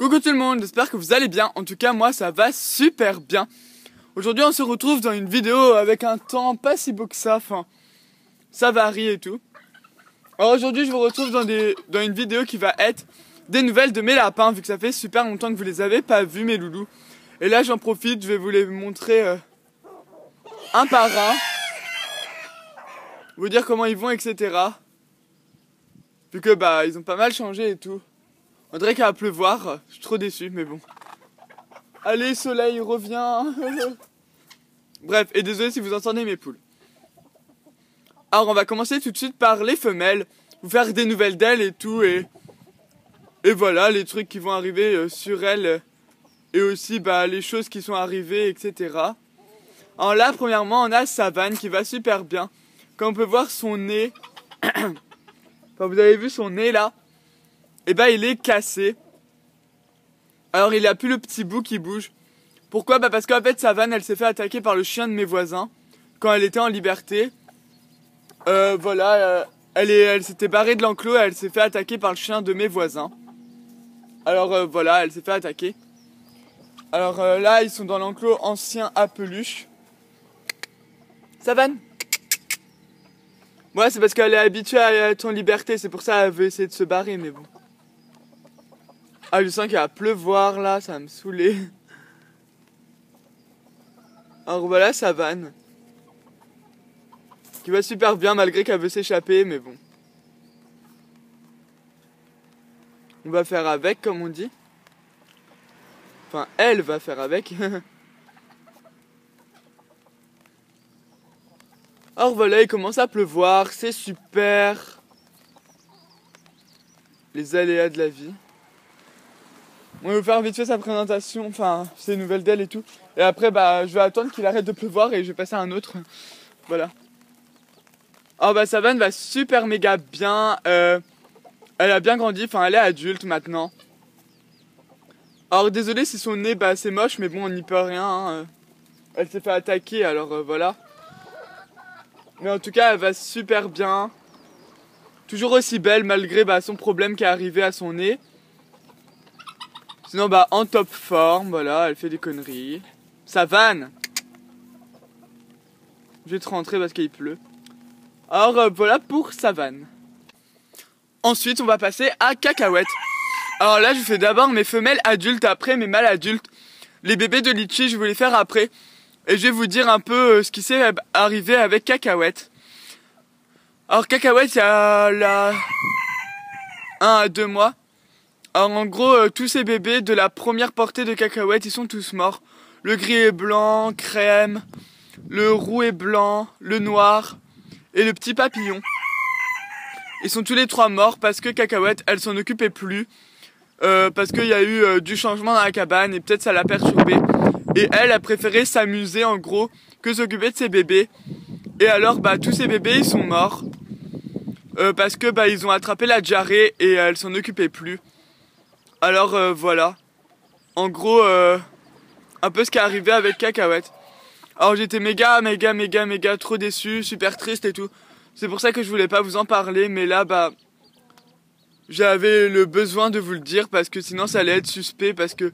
Coucou tout le monde, j'espère que vous allez bien. En tout cas, moi ça va super bien. Aujourd'hui on se retrouve dans une vidéo avec un temps pas si beau que ça, enfin ça varie et tout. Alors aujourd'hui je vous retrouve dans une vidéo qui va être des nouvelles de mes lapins, vu que ça fait super longtemps que vous les avez pas vus mes loulous. Et là j'en profite, je vais vous les montrer un par un, vous dire comment ils vont, etc. Vu que ils ont pas mal changé et tout. On dirait qu'il va pleuvoir, je suis trop déçu, mais bon. Allez, soleil, reviens. Bref, et désolé si vous entendez mes poules. Alors, on va commencer tout de suite par les femelles. Vous faire des nouvelles d'elles et tout. Et voilà, les trucs qui vont arriver sur elles. Et aussi, les choses qui sont arrivées, etc. Alors là, premièrement, on a Savane qui va super bien. Comme on peut voir son nez. Enfin, vous avez vu son nez là. Et il est cassé. Alors il a plus le petit bout qui bouge. Pourquoi? Parce qu'en fait Savane elle s'est fait attaquer par le chien de mes voisins quand elle était en liberté. Elle s'était barrée de l'enclos et elle s'est fait attaquer par le chien de mes voisins. Alors elle s'est fait attaquer. Alors là ils sont dans l'enclos ancien à peluche. Savane. Ouais, c'est parce qu'elle est habituée à être en liberté, c'est pour ça qu'elle veut essayer de se barrer, mais bon. Ah, je sens qu'il va pleuvoir là, ça va me saouler. Alors voilà Savane. Qui va super bien malgré qu'elle veut s'échapper, mais bon. On va faire avec, comme on dit. Enfin, elle va faire avec. Alors voilà, il commence à pleuvoir, c'est super. Les aléas de la vie. On va vous faire vite fait sa présentation, enfin ses nouvelles d'elle et tout. Et après je vais attendre qu'il arrête de pleuvoir et je vais passer à un autre. Voilà. Alors Savane va super méga bien. Elle a bien grandi, enfin elle est adulte maintenant. Alors désolé si son nez c'est moche, mais bon on n'y peut rien. Hein. Elle s'est fait attaquer alors voilà. Mais en tout cas elle va super bien. Toujours aussi belle malgré son problème qui est arrivé à son nez. Sinon en top forme, voilà, elle fait des conneries. Savane. Je vais te rentrer parce qu'il pleut. Alors voilà pour Savane. Ensuite on va passer à Cacahuète. Alors là je fais d'abord mes femelles adultes, après mes mâles adultes. Les bébés de Litchi je vais les faire après. Et je vais vous dire un peu ce qui s'est arrivé avec Cacahuète. Alors Cacahuète il y a 1 à 2 mois. Alors en gros, tous ces bébés de la première portée de Cacahuète, ils sont tous morts. Le gris et blanc, crème, le roux et blanc, le noir et le petit papillon. Ils sont tous les 3 morts parce que Cacahuète, elle s'en occupait plus. Parce qu'il y a eu du changement dans la cabane et peut-être ça l'a perturbée. Et elle a préféré s'amuser en gros que s'occuper de ses bébés. Et alors tous ces bébés, ils sont morts. Parce que ils ont attrapé la diarrhée et elle s'en occupait plus. Alors voilà, en gros, un peu ce qui est arrivé avec Cacahuète. Alors j'étais méga trop déçu, super triste et tout. C'est pour ça que je voulais pas vous en parler, mais là j'avais le besoin de vous le dire parce que sinon ça allait être suspect parce que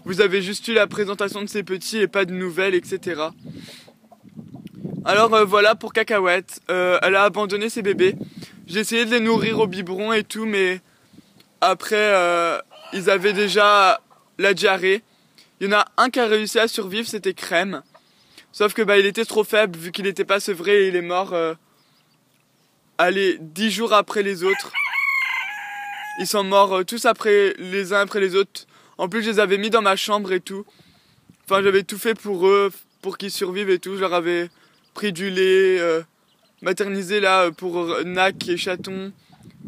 vous avez juste eu la présentation de ces petits et pas de nouvelles, etc. Alors voilà pour Cacahuète, elle a abandonné ses bébés. J'ai essayé de les nourrir au biberon et tout, mais après ils avaient déjà la diarrhée. Il y en a un qui a réussi à survivre, c'était Crème. Sauf que il était trop faible vu qu'il n'était pas sevré et il est mort 10 jours après les autres. Ils sont morts tous les uns après les autres. En plus je les avais mis dans ma chambre et tout. Enfin j'avais tout fait pour eux, pour qu'ils survivent et tout. Je leur avais pris du lait, maternisé là pour Nac et Chaton.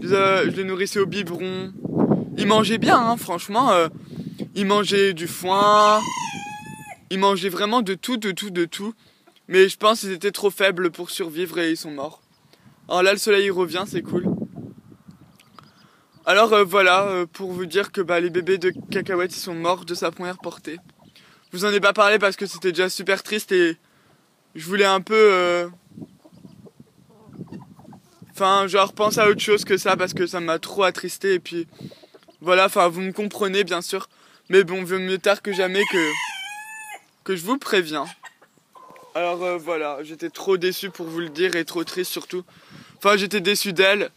Je les nourrissais au biberon. Ils mangeaient bien, hein, franchement. Ils mangeaient du foin. Ils mangeaient vraiment de tout. Mais je pense qu'ils étaient trop faibles pour survivre et ils sont morts. Alors là, le soleil revient, c'est cool. Alors voilà, pour vous dire que les bébés de Cacahuète, ils sont morts de sa première portée. Je vous en ai pas parlé parce que c'était déjà super triste et je voulais un peu... Enfin, genre penser à autre chose que ça parce que ça m'a trop attristé et puis... Voilà, enfin vous me comprenez bien sûr. Mais bon, vaut mieux tard que jamais que je vous préviens. Alors voilà, j'étais trop déçu pour vous le dire et trop triste surtout. Enfin j'étais déçu d'elle.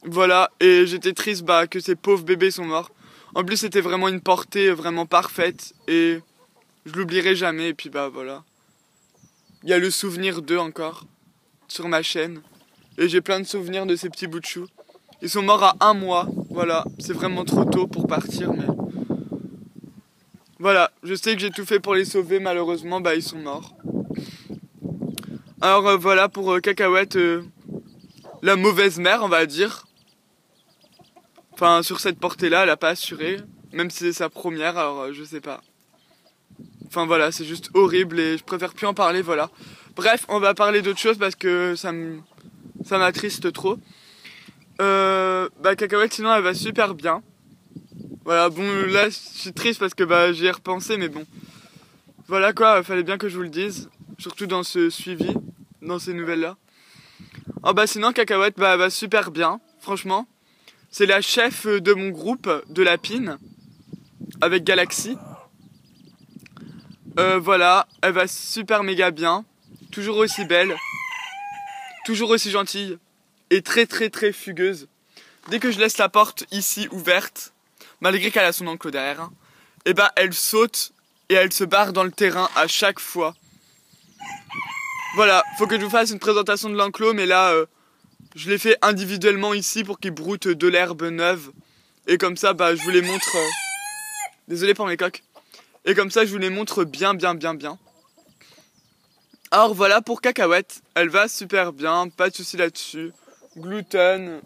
Voilà, et j'étais triste que ces pauvres bébés sont morts. En plus c'était vraiment une portée vraiment parfaite et je l'oublierai jamais. Et puis voilà. Il y a le souvenir d'eux encore sur ma chaîne. Et j'ai plein de souvenirs de ces petits bouts de chou. Ils sont morts à 1 mois. Voilà, c'est vraiment trop tôt pour partir mais... Voilà, je sais que j'ai tout fait pour les sauver, malheureusement ils sont morts. Alors voilà pour Cacahuète, la mauvaise mère on va dire. Enfin sur cette portée là elle a pas assuré, même si c'est sa première, alors je sais pas. Enfin voilà, c'est juste horrible et je préfère plus en parler, voilà. Bref, on va parler d'autre chose parce que ça m'attriste trop. Cacahuète sinon elle va super bien. Voilà, bon là je suis triste parce que j'y ai repensé mais bon. Voilà quoi, fallait bien que je vous le dise. Surtout dans ce suivi, dans ces nouvelles là. Oh sinon Cacahuète elle va super bien, franchement. C'est la chef de mon groupe de lapine avec Galaxy. Voilà, elle va super méga bien. Toujours aussi belle. Toujours aussi gentille. Et très très très fugueuse. Dès que je laisse la porte ici ouverte, malgré qu'elle a son enclos derrière, elle saute et elle se barre dans le terrain à chaque fois. Voilà, faut que je vous fasse une présentation de l'enclos, mais là, je l'ai fait individuellement ici pour qu'il broute de l'herbe neuve. Et comme ça, je vous les montre... Désolé pour mes coques. Et comme ça, je vous les montre bien. Alors voilà pour Cacahuète. Elle va super bien, pas de soucis là-dessus. Gluten,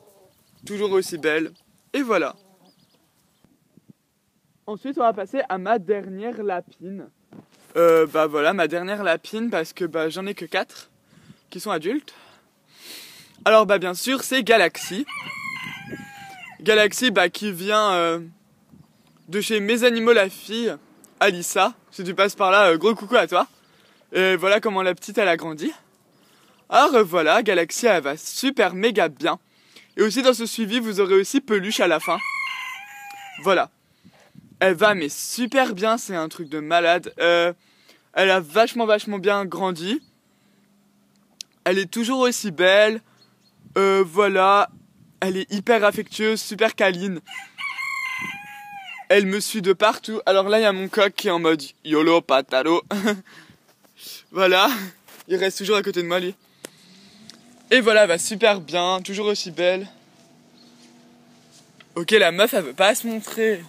toujours aussi belle. Et voilà. Ensuite, on va passer à ma dernière lapine. Voilà, ma dernière lapine, parce que j'en ai que 4 qui sont adultes. Alors bien sûr, c'est Galaxy. Galaxy qui vient de chez Mes Animaux la Fille, Alissa. Si tu passes par là, gros coucou à toi. Et voilà comment la petite elle a grandi. Alors voilà, Galaxy elle va super méga bien. Et aussi dans ce suivi, vous aurez aussi Peluche à la fin. Voilà. Elle va mais super bien, c'est un truc de malade. Elle a vachement bien grandi. Elle est toujours aussi belle. Voilà. Elle est hyper affectueuse, super câline. Elle me suit de partout. Alors là, il y a mon coq qui est en mode YOLO patalo. Voilà. Il reste toujours à côté de moi, lui. Et voilà, elle va super bien, toujours aussi belle. Ok, la meuf, elle veut pas se montrer.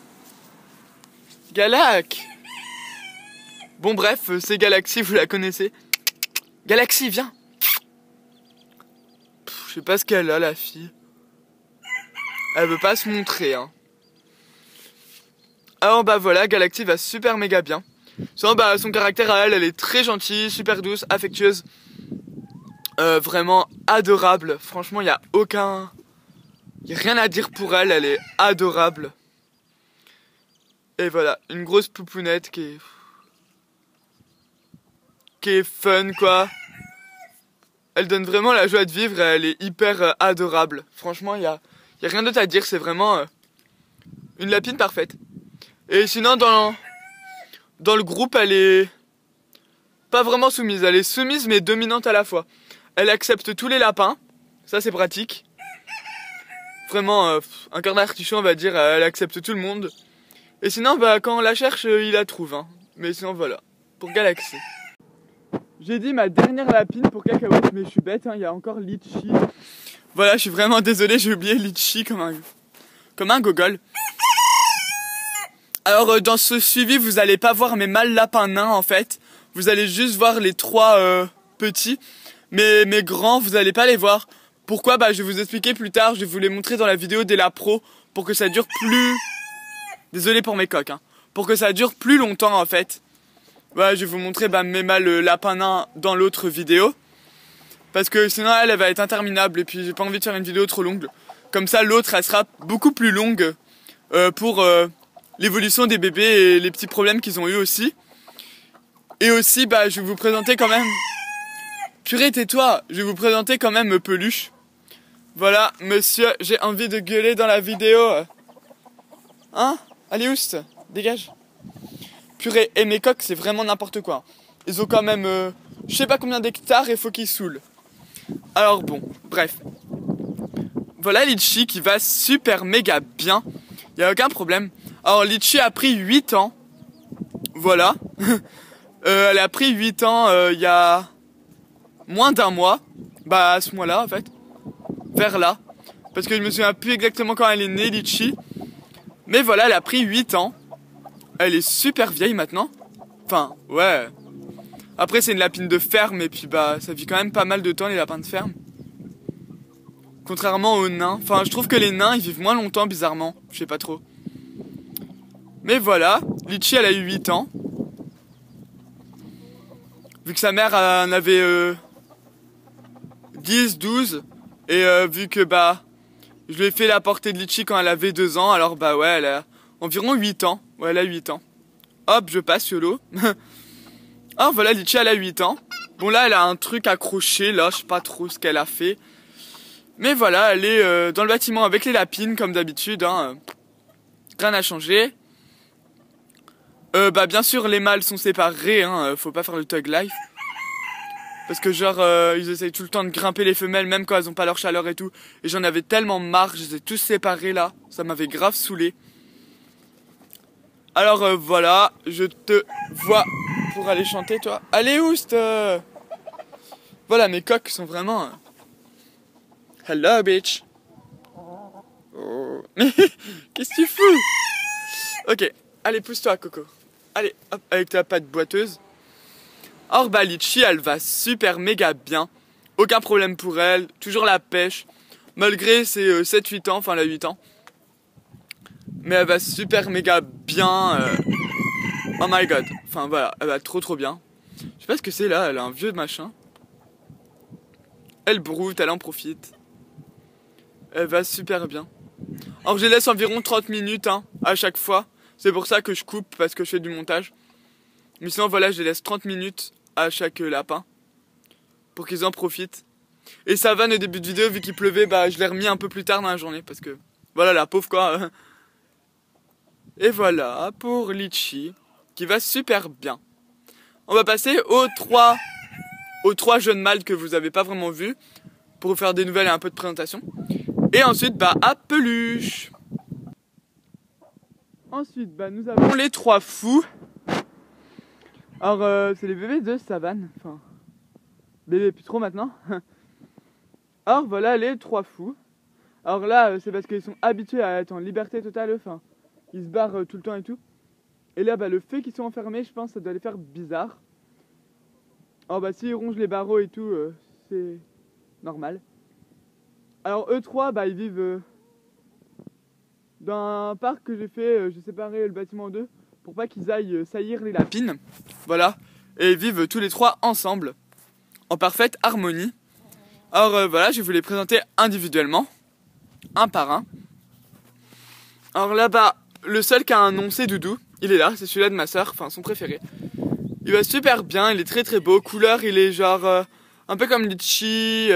Galac. Bon bref, c'est Galaxy, vous la connaissez. Galaxy, viens. Je sais pas ce qu'elle a, la fille. Elle veut pas se montrer, hein. Alors voilà, Galaxy va super méga bien. Son caractère à elle est très gentille, super douce, affectueuse. Vraiment adorable. Franchement, il y a rien à dire pour elle, elle est adorable. Et voilà, une grosse poupounette qui est fun quoi. Elle donne vraiment la joie de vivre et elle est hyper adorable. Franchement, il y a rien d'autre à dire, c'est vraiment une lapine parfaite. Et sinon dans le groupe, elle est pas vraiment soumise, elle est soumise mais dominante à la fois. Elle accepte tous les lapins, ça c'est pratique. Vraiment un cœur d'artichaut on va dire, elle accepte tout le monde. Et sinon quand on la cherche, il la trouve hein. Mais sinon voilà, pour Galaxy. J'ai dit ma dernière lapine pour Cacahuète, mais je suis bête, hein, il y a encore Litchi. Voilà, je suis vraiment désolé, j'ai oublié Litchi comme un gogol. Alors dans ce suivi, vous allez pas voir mes mâles lapins nains en fait. Vous allez juste voir les 3 petits. Mais mes grands, vous allez pas les voir. Pourquoi je vais vous expliquer plus tard, je vais vous les montrer dans la vidéo des lapros pour que ça dure plus... Désolé pour mes coques, hein. Pour que ça dure plus longtemps en fait. Je vais vous montrer mes mâles lapins nains dans l'autre vidéo. Parce que sinon elle va être interminable et puis j'ai pas envie de faire une vidéo trop longue. Comme ça l'autre elle sera beaucoup plus longue pour l'évolution des bébés et les petits problèmes qu'ils ont eu aussi. Et aussi je vais vous présenter quand même... Purée tais-toi, je vais vous présenter quand même Peluche. Voilà monsieur, j'ai envie de gueuler dans la vidéo. Hein? Allez, oust, dégage. Purée, et mes coqs, c'est vraiment n'importe quoi. Ils ont quand même, je sais pas combien d'hectares et faut qu'ils saoulent. Alors bon, bref. Voilà Litchi qui va super méga bien. Y a aucun problème. Alors Litchi a pris 8 ans. Voilà. Elle a pris 8 ans il y a moins d'un mois. Bah à ce mois-là en fait. Vers là. Parce que je me souviens plus exactement quand elle est née Litchi. Mais voilà, elle a pris 8 ans. Elle est super vieille maintenant. Enfin, ouais. Après c'est une lapine de ferme et puis bah ça vit quand même pas mal de temps les lapins de ferme. Contrairement aux nains. Enfin je trouve que les nains ils vivent moins longtemps bizarrement. Je sais pas trop. Mais voilà, Litchi elle a eu 8 ans. Vu que sa mère en avait 10, 12. Et vu que bah je lui ai fait la portée de Litchi quand elle avait 2 ans. Alors bah ouais elle a environ 8 ans. Ouais elle a 8 ans. Hop je passe YOLO. Ah voilà Litchi elle a 8 ans. Bon là elle a un truc accroché là. Je sais pas trop ce qu'elle a fait. Mais voilà elle est dans le bâtiment avec les lapines comme d'habitude. Hein. Rien n'a changé. Bah bien sûr les mâles sont séparés. Hein. Faut pas faire le thug life. Parce que genre ils essayent tout le temps de grimper les femelles même quand elles ont pas leur chaleur et tout. Et j'en avais tellement marre, je les ai tous séparés là. Ça m'avait grave saoulé. Alors voilà, je te vois pour aller chanter toi. Allez oust Voilà mes coqs sont vraiment... Hello bitch. Oh. Qu'est-ce que tu fous? Ok, allez pousse-toi Coco. Allez hop avec ta patte boiteuse. Or bah Litchi elle va super méga bien. Aucun problème pour elle. Toujours la pêche. Malgré ses 7-8 ans. Enfin elle a 8 ans. Mais elle va super méga bien. Oh my god. Enfin voilà. Elle va trop bien. Je sais pas ce que c'est là. Elle a un vieux machin. Elle broute. Elle en profite. Elle va super bien. Alors je les laisse environ 30 minutes hein, à chaque fois. C'est pour ça que je coupe. Parce que je fais du montage. Mais sinon voilà je les laisse 30 minutes à chaque lapin pour qu'ils en profitent. Et Savane au début de vidéo vu qu'il pleuvait bah je l'ai remis un peu plus tard dans la journée parce que voilà la pauvre quoi. Et voilà pour Litchi qui va super bien. On va passer aux trois jeunes mâles que vous avez pas vraiment vus pour vous faire des nouvelles et un peu de présentation. Et ensuite bah à Peluche. Ensuite bah nous avons les 3 fous. Alors c'est les bébés de Savane, enfin bébés plus trop maintenant. Alors voilà les 3 fous. Alors là c'est parce qu'ils sont habitués à être en liberté totale, enfin ils se barrent tout le temps et tout. Et là bah le fait qu'ils soient enfermés je pense ça doit les faire bizarre. Alors bah s'ils rongent les barreaux et tout c'est normal. Alors eux 3 bah ils vivent dans un parc que j'ai fait, j'ai séparé le bâtiment en 2 pour pas qu'ils aillent saillir les lapines. Voilà. Et ils vivent tous les 3 ensemble. En parfaite harmonie. Alors voilà, je vais vous les présenter individuellement. Un par un. Alors là-bas, le seul qui a un nom c'est Doudou. Il est là, c'est celui-là de ma soeur, enfin son préféré. Il va super bien, il est très beau. Couleur, il est genre un peu comme Litchi.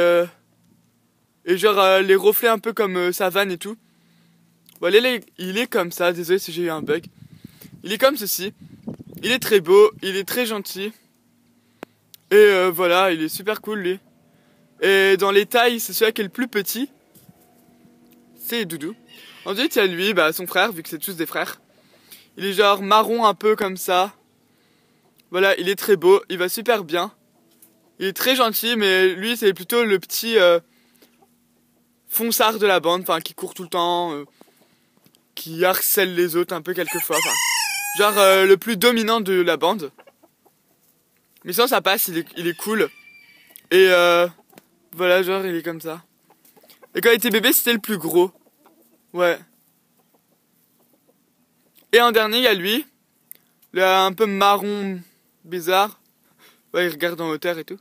Et genre les reflets un peu comme Savane et tout. Voilà, il est comme ça, désolé si j'ai eu un bug. Il est comme ceci. Il est très beau, il est très gentil. Et voilà, il est super cool lui. Et dans les tailles, c'est celui qui est le plus petit. C'est Doudou. Ensuite, il y a lui, bah, son frère, vu que c'est tous des frères. Il est genre marron un peu comme ça. Voilà, il est très beau, il va super bien. Il est très gentil, mais lui, c'est plutôt le petit fonçard de la bande, enfin, qui court tout le temps, qui harcèle les autres un peu quelquefois. Genre le plus dominant de la bande. Mais sinon, ça passe, il est cool. Et voilà, genre, il est comme ça. Et quand il était bébé, c'était le plus gros. Ouais. Et en dernier, il y a lui. Il a un peu marron bizarre. Ouais, il regarde en hauteur et tout.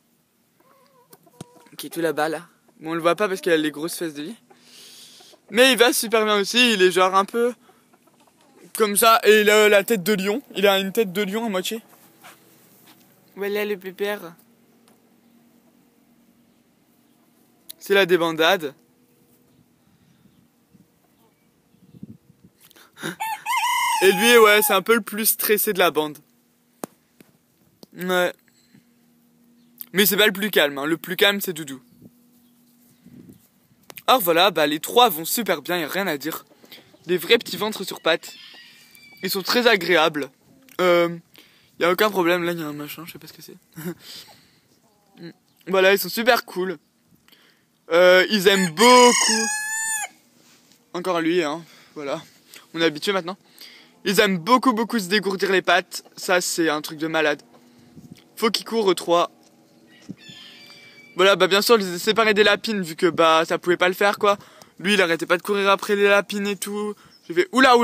Qui est tout là-bas, là. Bon, on le voit pas parce qu'il a les grosses fesses de lui. Mais il va super bien aussi. Il est genre un peu comme ça. Et il a la tête de lion. Il a une tête de lion à moitié. Voilà le pépère. C'est la débandade. Et lui, ouais, c'est un peu le plus stressé de la bande. Ouais. Mais c'est pas le plus calme, hein. Le plus calme, c'est Doudou. Alors voilà, bah les trois vont super bien, y a rien à dire. Des vrais petits ventres sur pattes. Ils sont très agréables. Y a aucun problème, là il y a un machin, je sais pas ce que c'est. Voilà, ils sont super cool. Ils aiment beaucoup. Encore lui, hein. Voilà. On est habitué maintenant. Ils aiment beaucoup se dégourdir les pattes. Ça, c'est un truc de malade. Faut qu'ils courent, trois. Voilà, bah bien sûr, je les ai séparés des lapines, vu que bah ça pouvait pas le faire, quoi. Lui, il arrêtait pas de courir après les lapines et tout. J'ai fait oula.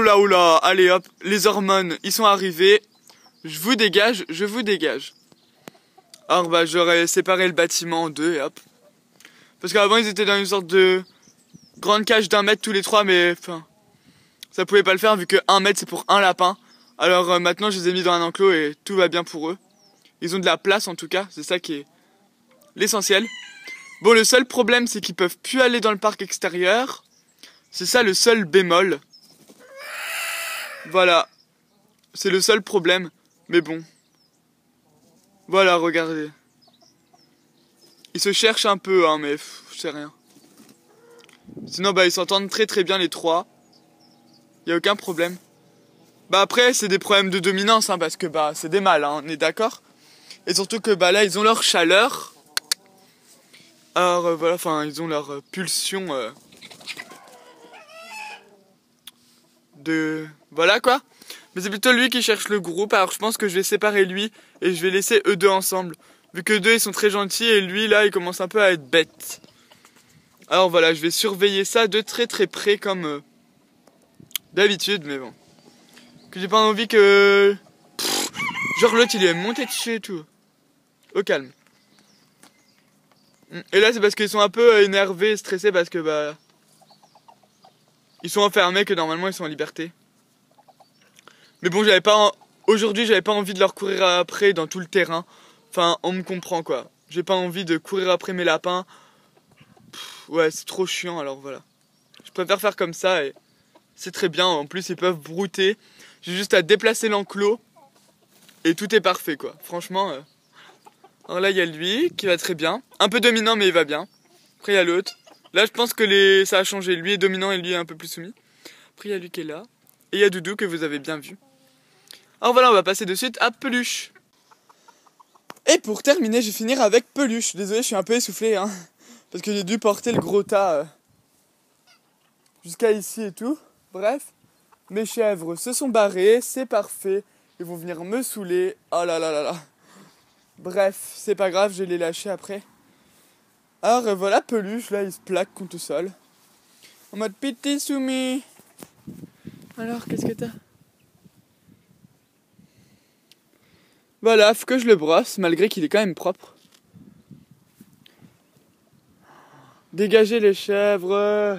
Allez hop, les hormones, ils sont arrivés. Je vous dégage. Alors bah j'aurais séparé le bâtiment en deux et hop. Parce qu'avant ils étaient dans une sorte de grande cage d'1 mètre tous les trois, mais enfin ça pouvait pas le faire vu que 1 mètre c'est pour un lapin. Alors maintenant je les ai mis dans un enclos et tout va bien pour eux. Ils ont de la place en tout cas, c'est ça qui est l'essentiel. Bon, le seul problème c'est qu'ils peuvent plus aller dans le parc extérieur. C'est ça le seul bémol. Voilà. C'est le seul problème. Mais bon. Voilà, regardez. Ils se cherchent un peu, hein, mais je sais rien. Sinon, bah, ils s'entendent très bien les trois. Y a aucun problème. Bah après, c'est des problèmes de dominance, hein, parce que bah, c'est des mâles, hein, on est d'accord. Et surtout que bah là, ils ont leur chaleur. Alors voilà, enfin, ils ont leur pulsion de... Voilà quoi. Mais c'est plutôt lui qui cherche le groupe, alors je pense que je vais séparer lui et je vais laisser eux deux ensemble. Vu que deux ils sont très gentils et lui là il commence un peu à être bête. Alors voilà, je vais surveiller ça de très près comme d'habitude, mais bon. Que j'ai pas envie que... genre l'autre il est monté dessus et tout. Au calme. Et là c'est parce qu'ils sont un peu énervés, stressés parce que bah... ils sont enfermés que normalement ils sont en liberté. Mais bon, aujourd'hui, j'avais pas envie de leur courir après dans tout le terrain. Enfin, on me comprend quoi. J'ai pas envie de courir après mes lapins. Ouais, c'est trop chiant, alors voilà. Je préfère faire comme ça et c'est très bien. En plus, ils peuvent brouter. J'ai juste à déplacer l'enclos et tout est parfait quoi. Franchement. Alors là, il y a lui qui va très bien. Un peu dominant, mais il va bien. Après, il y a l'autre. Là, je pense que ça a changé. Lui est dominant et lui est un peu plus soumis. Après, il y a lui qui est là. Et il y a Doudou que vous avez bien vu. Alors voilà, on va passer de suite à Peluche. Et pour terminer, je vais finir avec Peluche. Désolé, je suis un peu essoufflé, hein, parce que j'ai dû porter le gros tas jusqu'à ici et tout. Bref, mes chèvres se sont barrées, c'est parfait. Ils vont venir me saouler. Oh là là. Bref, c'est pas grave, je vais les lâcher après. Alors voilà, Peluche, là, il se plaque contre le sol. En mode petit soumis. Alors, qu'est-ce que t'as ? Voilà, faut que je le brosse, malgré qu'il est quand même propre. Dégagez les chèvres.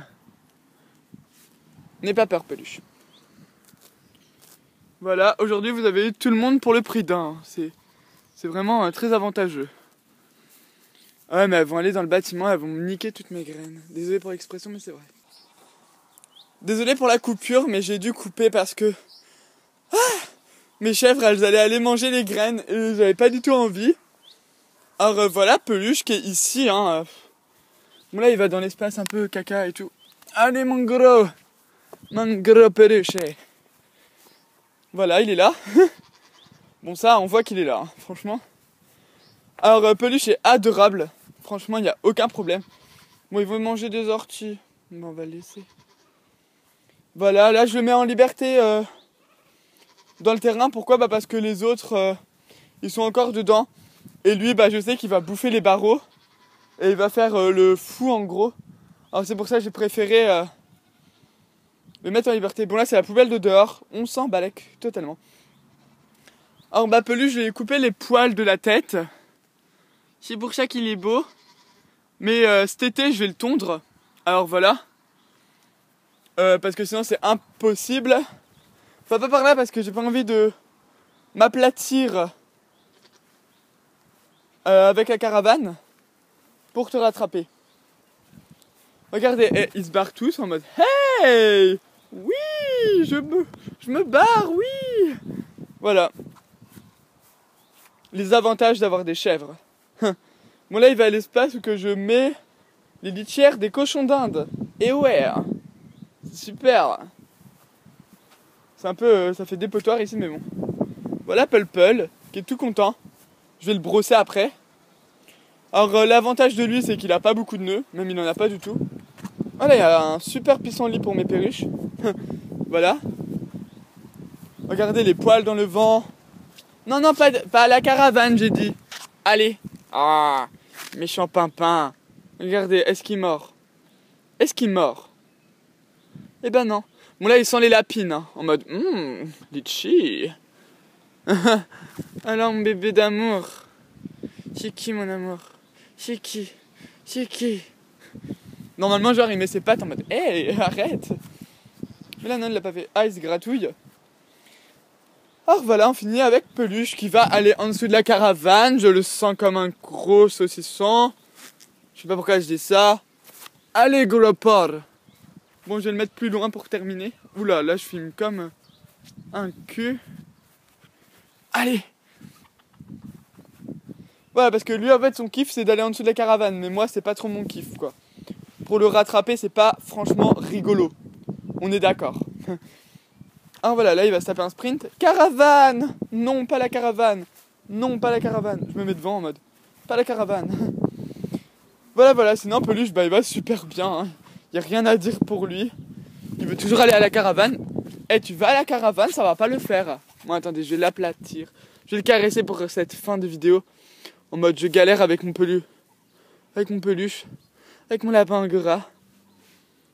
N'aie pas peur, Peluche. Voilà, aujourd'hui vous avez eu tout le monde pour le prix d'un. C'est vraiment très avantageux. Ouais, mais elles vont aller dans le bâtiment, elles vont me niquer toutes mes graines. Désolé pour l'expression, mais c'est vrai. Désolé pour la coupure, mais j'ai dû couper parce que... mes chèvres, elles allaient aller manger les graines et j'avais pas du tout envie. Alors voilà, Peluche qui est ici, hein. Bon là, il va dans l'espace un peu caca et tout. Allez mon gros Peluche. Voilà, il est là. Bon ça, on voit qu'il est là, hein, franchement. Alors Peluche est adorable. Franchement, il n'y a aucun problème. Bon, il veut manger des orties. Bon, on va le laisser. Voilà, là je le mets en liberté dans le terrain. Pourquoi ? Bah parce que les autres ils sont encore dedans. Et lui bah je sais qu'il va bouffer les barreaux. Et il va faire le fou en gros. Alors c'est pour ça que j'ai préféré le mettre en liberté. Bon là c'est la poubelle de dehors. On s'en balèque totalement. Alors bah Peluche, je vais lui couper les poils de la tête. C'est pour ça qu'il est beau. Mais cet été je vais le tondre. Alors voilà. Parce que sinon c'est impossible. Enfin pas par là parce que j'ai pas envie de m'aplatir avec la caravane pour te rattraper. Regardez, ils se barrent tous en mode hey, oui. je me barre, oui. Voilà. Les avantages d'avoir des chèvres. Bon là il va à l'espace où que je mets les litières des cochons d'Inde. Et ouais, c'est super. C'est un peu, ça fait dépotoir ici mais bon. Voilà Pulpul qui est tout content. Je vais le brosser après. Alors l'avantage de lui c'est qu'il a pas beaucoup de nœuds, même il en a pas du tout. Voilà, il y a un super pissenlit pour mes perruches. Voilà. Regardez les poils dans le vent. Non, non, pas à la caravane, j'ai dit. Allez. Ah, méchant pimpin. Regardez, est-ce qu'il mord? Est-ce qu'il mord? Eh ben non. Bon là, il sent les lapines, hein, en mode litchi. Alors, mon bébé d'amour. C'est qui, mon amour? C'est qui? C'est qui? Normalement, genre, il met ses pattes en mode hey, arrête. Mais là, non, il l'a pas fait. Ah, il se gratouille. Alors voilà, on finit avec Peluche qui va aller en dessous de la caravane. Je le sens comme un gros saucisson. Je sais pas pourquoi je dis ça. Allez, gros porc. Bon, je vais le mettre plus loin pour terminer. Oula, là, je filme comme un cul. Allez. Voilà, parce que lui, en fait, son kiff, c'est d'aller en dessous de la caravane. Mais moi, c'est pas trop mon kiff, quoi. Pour le rattraper, c'est pas franchement rigolo. On est d'accord. Ah voilà, là il va se taper un sprint. Caravane! Non, pas la caravane. Non, pas la caravane. Je me mets devant en mode pas la caravane. Voilà, sinon Peluche, bah il va super bien. Hein. Y a rien à dire pour lui. Il veut toujours aller à la caravane. Eh, tu vas à la caravane, ça va pas le faire. Bon, attendez, je vais l'aplatir. Je vais le caresser pour cette fin de vidéo. En mode je galère avec mon peluche. Avec mon peluche. Avec mon lapin gras.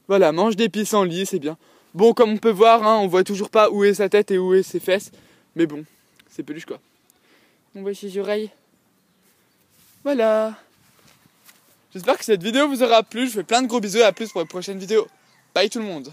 Voilà, mange des pissenlits, c'est bien. Bon, comme on peut voir, hein, on voit toujours pas où est sa tête et où est ses fesses. Mais bon, c'est Peluche quoi. On voit ses oreilles. Voilà. J'espère que cette vidéo vous aura plu. Je vous fais plein de gros bisous et à plus pour les prochaines vidéos. Bye tout le monde.